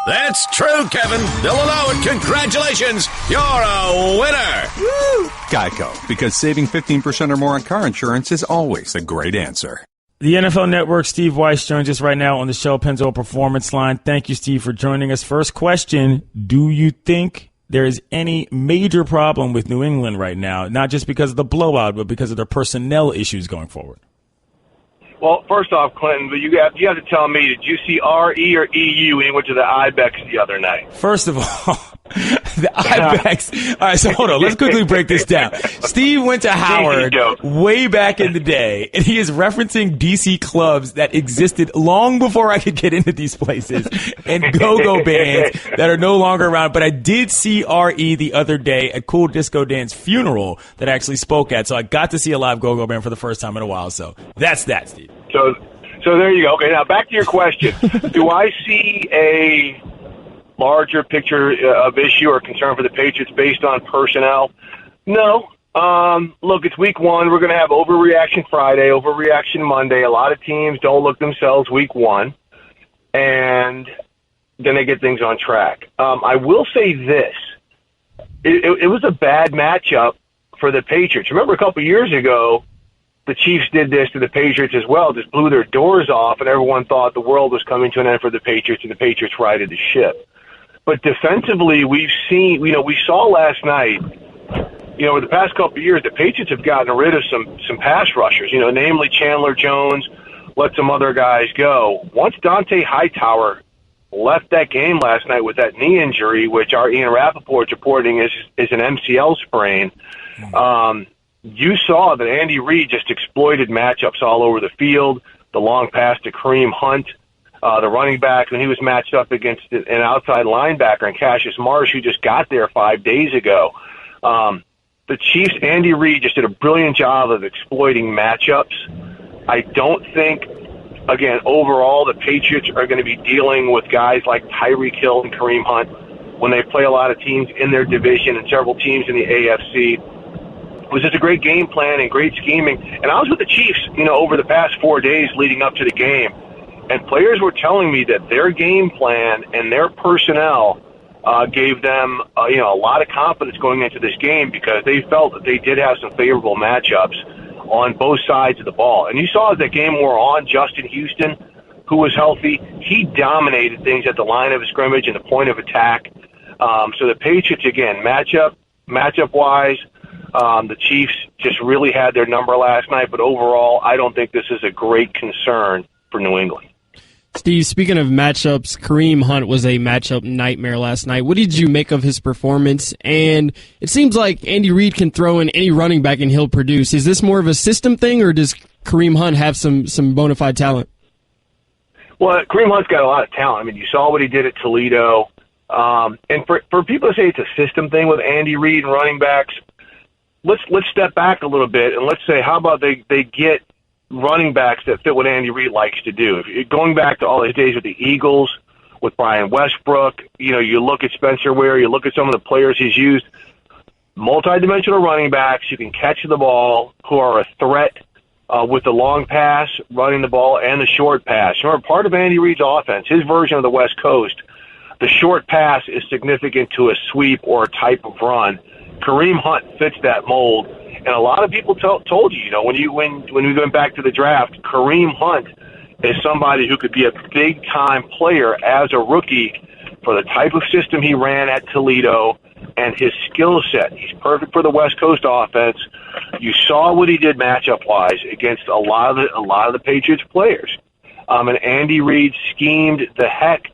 That's true, Kevin. They'll allow it. Congratulations. You're a winner. Woo! Geico, because saving 15% or more on car insurance is always a great answer. The NFL Network, Steve Weiss, joins us right now on the Shell Pennzoil Performance Line. Thank you, Steve, for joining us. First question, do you think there is any major problem with New England right now, not just because of the blowout, but because of their personnel issues going forward? Well, first off, Clinton, but you have to tell me, did you see RE or EU when you went to the Ibex the other night? First of all, the Ibex. All right, so hold on. Let's quickly break this down. Steve went to Howard way back in the day, and he is referencing DC clubs that existed long before I could get into these places and go-go bands that are no longer around. But I did see RE the other day at Cool Disco Dan's funeral that I actually spoke at, so I got to see a live go-go band for the first time in a while. So that's that, Steve. So there you go. Okay, now back to your question. Do I see a larger picture of issue or concern for the Patriots based on personnel? No. Look, it's week one. We're going to have overreaction Friday, overreaction Monday. A lot of teams don't look themselves week one, and then they get things on track. I will say this. It was a bad matchup for the Patriots. Remember a couple years ago, the Chiefs did this to the Patriots as well, just blew their doors off, and everyone thought the world was coming to an end for the Patriots, and the Patriots righted the ship. But defensively, we saw last night, over the past couple of years, the Patriots have gotten rid of some pass rushers, namely Chandler Jones, let some other guys go. Once Dante Hightower left that game last night with that knee injury, which our Ian Rappaport's reporting is an MCL sprain, you saw that Andy Reid just exploited matchups all over the field, the long pass to Kareem Hunt, the running back, when he was matched up against an outside linebacker, and Cassius Marsh, who just got there 5 days ago. The Chiefs, Andy Reid, just did a brilliant job of exploiting matchups. I don't think, again, overall, the Patriots are going to be dealing with guys like Tyreek Hill and Kareem Hunt when they play a lot of teams in their division and several teams in the AFC. It was just a great game plan and great scheming. And I was with the Chiefs, over the past 4 days leading up to the game, and players were telling me that their game plan and their personnel gave them, a lot of confidence going into this game because they felt that they did have some favorable matchups on both sides of the ball. And you saw as that game wore on, Justin Houston, who was healthy, he dominated things at the line of scrimmage and the point of attack. So the Patriots, again, matchup-wise, the Chiefs just really had their number last night, but overall, I don't think this is a great concern for New England. Steve, speaking of matchups, Kareem Hunt was a matchup nightmare last night. What did you make of his performance? And it seems like Andy Reid can throw in any running back and he'll produce. Is this more of a system thing, or does Kareem Hunt have some bona fide talent? Well, Kareem Hunt's got a lot of talent. I mean, you saw what he did at Toledo. And for people to say it's a system thing with Andy Reid and running backs, let's step back a little bit and let's say, how about they get running backs that fit what Andy Reid likes to do? Going back to all his days with the Eagles, with Brian Westbrook, you look at Spencer Ware, you look at some of the players he's used, multi-dimensional running backs who can catch the ball, who are a threat with the long pass, running the ball, and the short pass. Remember, part of Andy Reid's offense, his version of the West Coast, the short pass is significant to a sweep or a type of run. Kareem Hunt fits that mold. And a lot of people told you, when we went back to the draft, Kareem Hunt is somebody who could be a big-time player as a rookie for the type of system he ran at Toledo and his skill set. He's perfect for the West Coast offense. You saw what he did matchup-wise against a lot of the Patriots players. And Andy Reid schemed the heck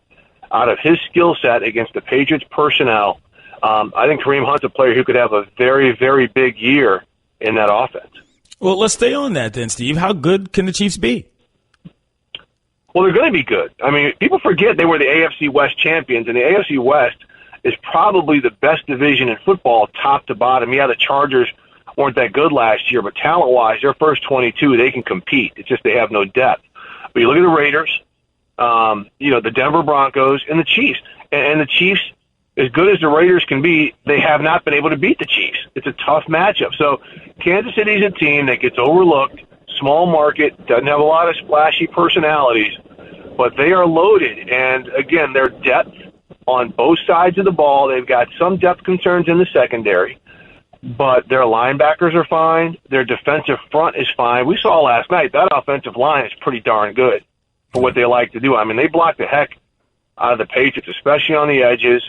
out of his skill set against the Patriots personnel. I think Kareem Hunt's a player who could have a very, very big year in that offense. Well, let's stay on that then, Steve. How good can the Chiefs be? Well, they're going to be good. I mean, people forget they were the AFC West champions, and the AFC West is probably the best division in football, top to bottom. Yeah, the Chargers weren't that good last year, but talent-wise, their first 22, they can compete. It's just they have no depth. But you look at the Raiders, the Denver Broncos, and the Chiefs. And the Chiefs, as good as the Raiders can be, they have not been able to beat the Chiefs. It's a tough matchup. So Kansas City's a team that gets overlooked, small market, doesn't have a lot of splashy personalities, but they are loaded. And, again, their depth on both sides of the ball, they've got some depth concerns in the secondary, but their linebackers are fine. Their defensive front is fine. We saw last night that offensive line is pretty darn good for what they like to do. I mean, they block the heck out of the Patriots, especially on the edges.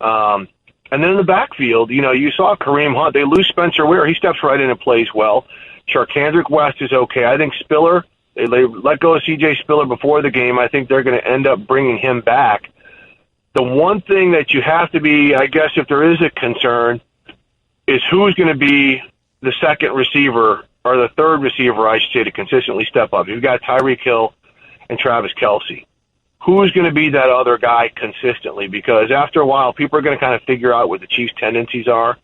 And then in the backfield, you saw Kareem Hunt. They lose Spencer Ware. He steps right in and plays well. Charkandrick West is okay. I think Spiller They let go of C.J. Spiller before the game. I think they're going to end up bringing him back. The one thing that you have to be, I guess, if there is a concern, is who's going to be the second receiver or the third receiver, I should say, to consistently step up. You've got Tyreek Hill and Travis Kelce. Who's going to be that other guy consistently? Because after a while, people are going to kind of figure out what the Chiefs' tendencies are,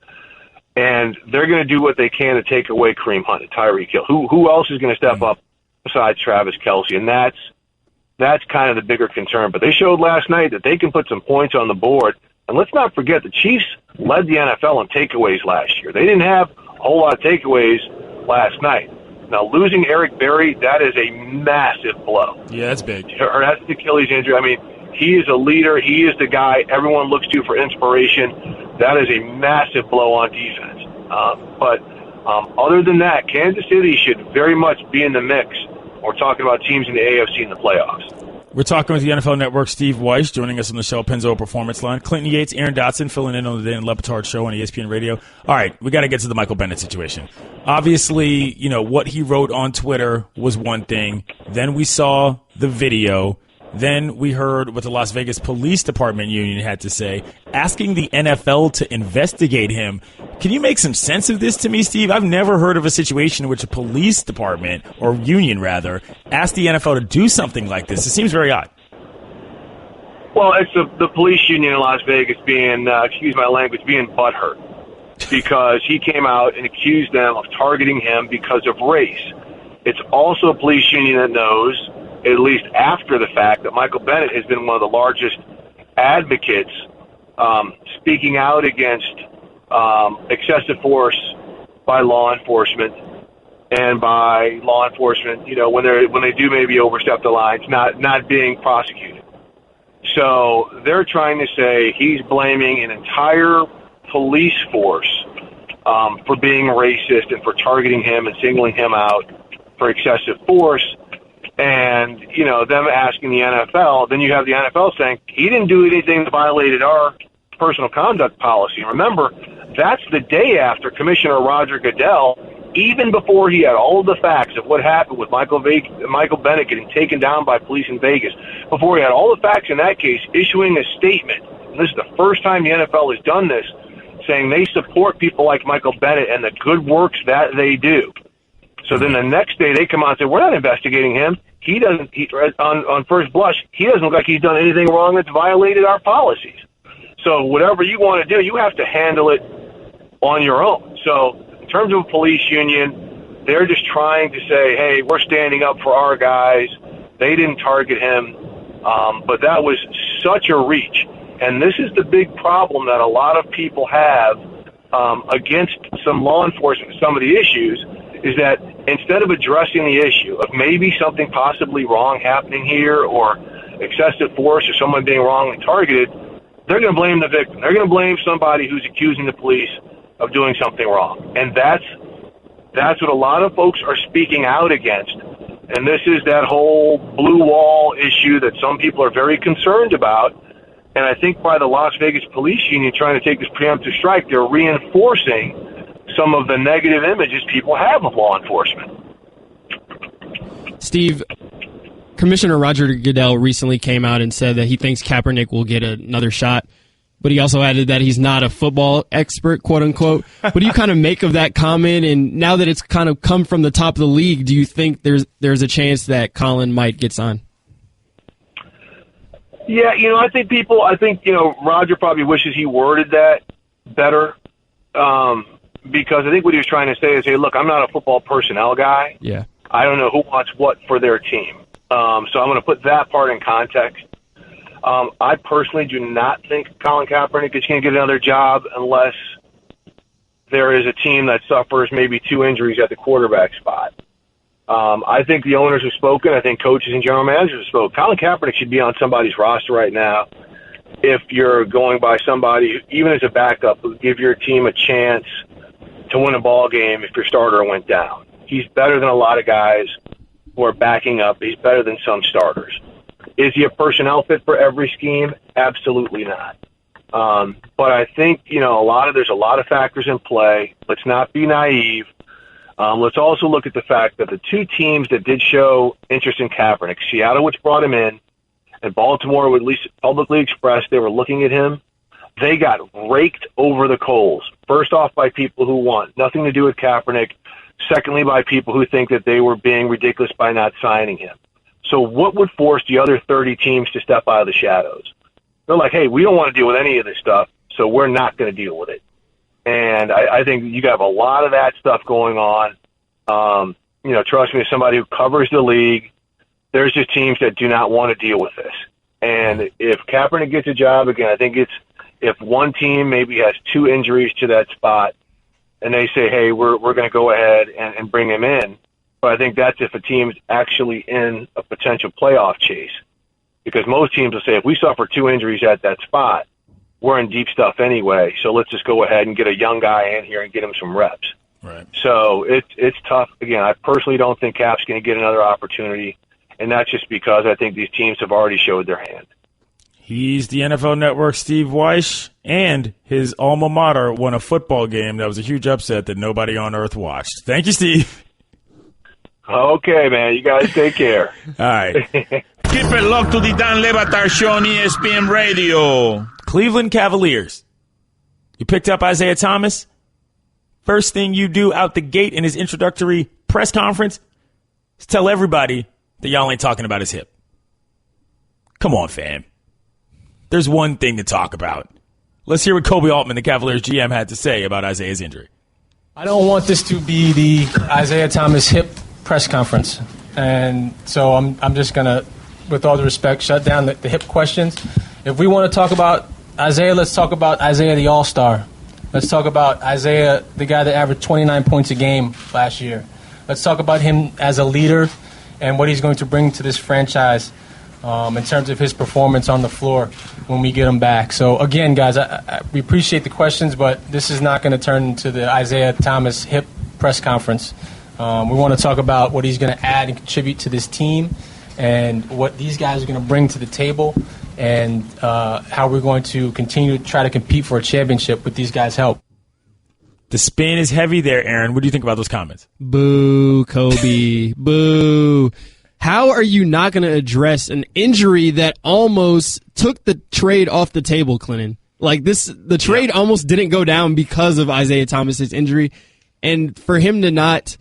and they're going to do what they can to take away Kareem Hunt and Tyreek Hill. Who else is going to step up besides Travis Kelce? And that's kind of the bigger concern. But they showed last night that they can put some points on the board. And let's not forget, the Chiefs led the NFL in takeaways last year. They didn't have a whole lot of takeaways last night. Now, losing Eric Berry, that is a massive blow. Yeah, that's big. Or that's the Achilles injury. I mean, he is a leader. He is the guy everyone looks to for inspiration. That is a massive blow on defense. But other than that, Kansas City should very much be in the mix. We're talking about teams in the AFC in the playoffs. We're talking with the NFL Network, Steve Weiss, joining us on the Shell Pennzoil Performance Line. Clinton Yates, Aaron Dotson, filling in on the Dan Batard show on ESPN Radio. All right, we got to get to the Michael Bennett situation. Obviously, what he wrote on Twitter was one thing. Then we saw the video. Then we heard what the Las Vegas Police Department Union had to say, asking the NFL to investigate him. Can you make some sense of this to me, Steve? I've never heard of a situation in which a police department, or union rather, asked the NFL to do something like this. It seems very odd. Well, it's the police union in Las Vegas being, excuse my language, being butthurt because he came out and accused them of targeting him because of race. It's also a police union that knows, at least after the fact, that Michael Bennett has been one of the largest advocates speaking out against excessive force by law enforcement and by law enforcement, when they do maybe overstep the lines, not being prosecuted. So they're trying to say he's blaming an entire police force for being racist and for targeting him and singling him out for excessive force. And, them asking the NFL, then you have the NFL saying he didn't do anything that violated our personal conduct policy. Remember, that's the day after Commissioner Roger Goodell, even before he had all of the facts of what happened with Michael Bennett getting taken down by police in Vegas, before he had all the facts in that case, issuing a statement, and this is the first time the NFL has done this, saying they support people like Michael Bennett and the good works that they do. So then the next day they come out and say, we're not investigating him. He doesn't, on first blush, he doesn't look like he's done anything wrong that's violated our policies. So whatever you want to do, you have to handle it on your own. So in terms of a police union, they're just trying to say, hey, we're standing up for our guys. They didn't target him, but that was such a reach. And this is the big problem that a lot of people have against some law enforcement, some of the issues, is that instead of addressing the issue of maybe something possibly wrong happening here or excessive force or someone being wrongly targeted, they're going to blame the victim. They're going to blame somebody who's accusing the police of doing something wrong. And that's what a lot of folks are speaking out against. And this is that whole blue wall issue that some people are very concerned about. And I think by the Las Vegas Police Union trying to take this preemptive strike, they're reinforcing some of the negative images people have of law enforcement. Steve, Commissioner Roger Goodell recently came out and said that he thinks Kaepernick will get another shot, but he also added that he's not a football expert, quote unquote. What do you kind of make of that comment? And now that it's kind of come from the top of the league, do you think there's a chance that Colin might get signed? Yeah, I think Roger probably wishes he worded that better. Because I think what he was trying to say is, hey, look, I'm not a football personnel guy. Yeah. I don't know who wants what for their team. So I'm going to put that part in context. I personally do not think Colin Kaepernick is going to get another job unless there is a team that suffers maybe 2 injuries at the quarterback spot. I think the owners have spoken. I think coaches and general managers have spoken. Colin Kaepernick should be on somebody's roster right now. If you're going by somebody, even as a backup, who give your team a chance to win a ball game if your starter went down. He's better than a lot of guys who are backing up. He's better than some starters. Is he a personnel fit for every scheme? Absolutely not. But I think, there's a lot of factors in play. Let's not be naive. Let's also look at the fact that the two teams that did show interest in Kaepernick, Seattle, which brought him in, and Baltimore, would at least publicly expressed they were looking at him, they got raked over the coals. First off, by people who want nothing to do with Kaepernick. Secondly, by people who think that they were being ridiculous by not signing him. So what would force the other 30 teams to step out of the shadows? They're like, hey, we don't want to deal with any of this stuff, so we're not going to deal with it. And I think you have a lot of that stuff going on. Trust me, as somebody who covers the league, there's just teams that do not want to deal with this. And if Kaepernick gets a job, again, I think it's if one team maybe has 2 injuries to that spot, and they say, hey, we're going to go ahead and bring him in. But I think that's if a team's actually in a potential playoff chase. Because most teams will say, if we suffer 2 injuries at that spot, we're in deep stuff anyway, so let's just go ahead and get a young guy in here and get him some reps. Right. So it's tough. Again, I personally don't think Cap's going to get another opportunity, and that's just because I think these teams have already showed their hand. He's the NFL Network's Steve Weish, and his alma mater won a football game that was a huge upset that nobody on earth watched. Thank you, Steve. Okay, man. You guys take care. All right. Keep it locked to the Dan Le Batard Show on ESPN Radio. Cleveland Cavaliers. You picked up Isaiah Thomas. First thing you do out the gate in his introductory press conference is tell everybody that y'all ain't talking about his hip. Come on, fam. There's one thing to talk about. Let's hear what Kobe Altman, the Cavaliers GM, had to say about Isaiah's injury. I don't want this to be the Isaiah Thomas hip press conference. And so I'm just going to, with all due respect, shut down the hip questions. If we want to talk about Isaiah, let's talk about Isaiah the All-Star. Let's talk about Isaiah, the guy that averaged 29 points a game last year. Let's talk about him as a leader and what he's going to bring to this franchise in terms of his performance on the floor when we get him back. So, again, guys, we appreciate the questions, but this is not going to turn into the Isaiah Thomas hip press conference. We want to talk about what he's going to add and contribute to this team and what these guys are going to bring to the table and how we're going to continue to try to compete for a championship with these guys' help. The spin is heavy there, Aaron. What do you think about those comments? Boo, Kobe. Boo. How are you not going to address an injury that almost took the trade off the table, Clinton? Like the trade almost didn't go down because of Isaiah Thomas's injury. And for him to not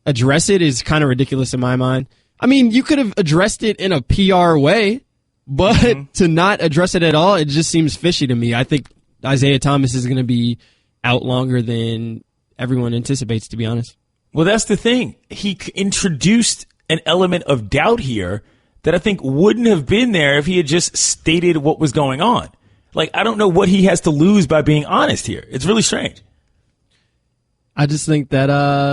address it is kind of ridiculous in my mind. I mean, you could have addressed it in a PR way, but to not address it at all, it just seems fishy to me. I think Isaiah Thomas is going to be out longer than everyone anticipates, to be honest. Well, that's the thing. He introduced an element of doubt here that I think wouldn't have been there if he had just stated what was going on. Like, I don't know what he has to lose by being honest here. It's really strange. I just think that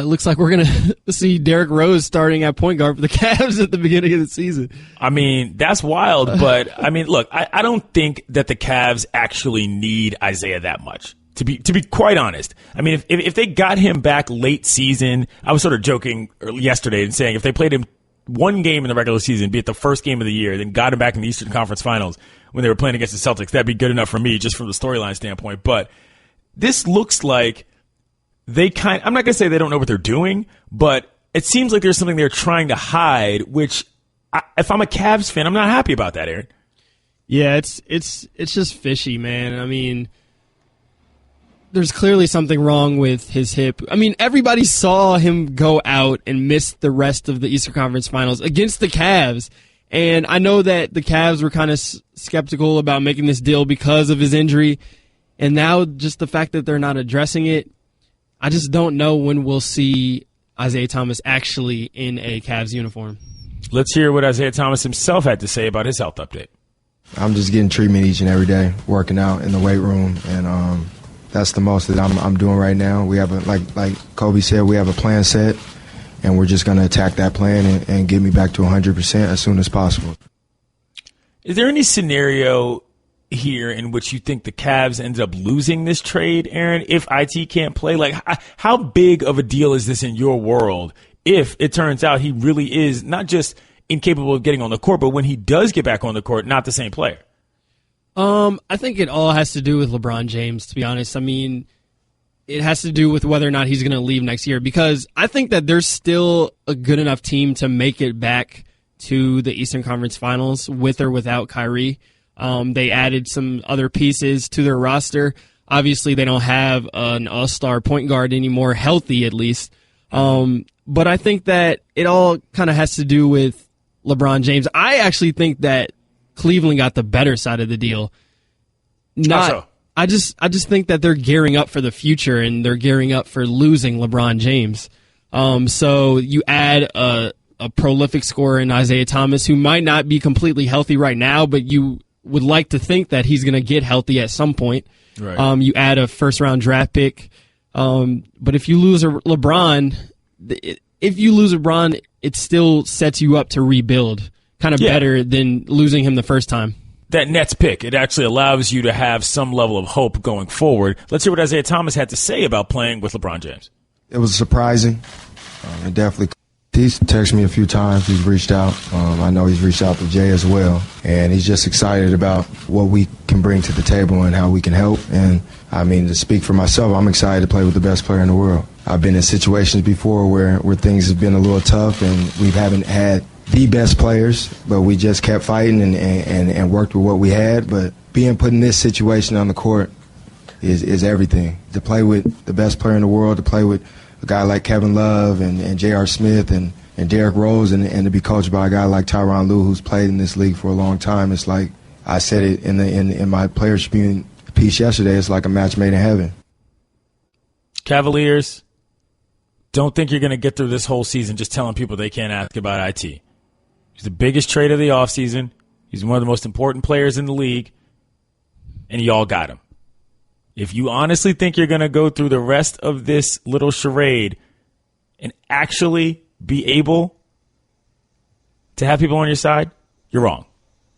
looks like we're going to see Derrick Rose starting at point guard for the Cavs at the beginning of the season. I mean, that's wild, but, I mean, look, I don't think that the Cavs actually need Isaiah that much, to be quite honest. I mean, if they got him back late season, I was sort of joking yesterday and saying if they played him one game in the regular season, be it the first game of the year, then got him back in the Eastern Conference Finals when they were playing against the Celtics, that'd be good enough for me just from the storyline standpoint. But this looks like I'm not going to say they don't know what they're doing, but it seems like there's something they're trying to hide, which if I'm a Cavs fan, I'm not happy about that, Aaron. Yeah, it's just fishy, man. I mean, there's clearly something wrong with his hip. I mean, everybody saw him go out and miss the rest of the Eastern Conference Finals against the Cavs. And I know that the Cavs were kind of skeptical about making this deal because of his injury. And now just the fact that they're not addressing it, I just don't know when we'll see Isaiah Thomas actually in a Cavs uniform. Let's hear what Isaiah Thomas himself had to say about his health update. I'm just getting treatment each and every day, working out in the weight room, and that's the most that I'm doing right now. We have like Kobe said, we have a plan set, and we're just going to attack that plan and get me back to 100% as soon as possible. Is there any scenario here in which you think the Cavs ended up losing this trade, Aaron, if IT can't play? Like, how big of a deal is this in your world if it turns out he really is not just incapable of getting on the court, but when he does get back on the court, not the same player? I think it all has to do with LeBron James, to be honest. I mean, it has to do with whether or not he's going to leave next year, because I think that there's still a good enough team to make it back to the Eastern Conference Finals with or without Kyrie. They added some other pieces to their roster. Obviously, they don't have an all-star point guard anymore, healthy at least. But I think that it all kind of has to do with LeBron James. I actually think that Cleveland got the better side of the deal. I just think that they're gearing up for the future, and they're gearing up for losing LeBron James. So you add a prolific scorer in Isaiah Thomas, who might not be completely healthy right now, but you would like to think that he's going to get healthy at some point. Right. You add a first-round draft pick. But if you lose LeBron, it still sets you up to rebuild kind of better than losing him the first time. That Nets pick, it actually allows you to have some level of hope going forward. Let's hear what Isaiah Thomas had to say about playing with LeBron James. It was surprising. It definitely. He's texted me a few times. He's reached out. I know he's reached out to Jay as well. And he's just excited about what we can bring to the table and how we can help. And, I mean, to speak for myself, I'm excited to play with the best player in the world. I've been in situations before where things have been a little tough and we haven't had the best players, but we just kept fighting and worked with what we had. But being put in this situation on the court is everything. To play with the best player in the world, to play with a guy like Kevin Love and J.R. Smith and Derrick Rose and to be coached by a guy like Tyronn Lue, who's played in this league for a long time, it's like I said it in my Players Tribune piece yesterday, it's like a match made in heaven. Cavaliers, don't think you're going to get through this whole season just telling people they can't ask about IT. He's the biggest trade of the offseason. He's one of the most important players in the league, and y'all got him. If you honestly think you're going to go through the rest of this little charade and actually be able to have people on your side, you're wrong.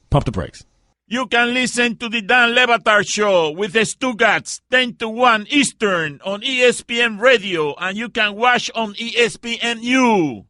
Pump the brakes. You can listen to the Dan Le Batard Show with the Stugotz 10 to 1 Eastern on ESPN Radio, and you can watch on ESPNU.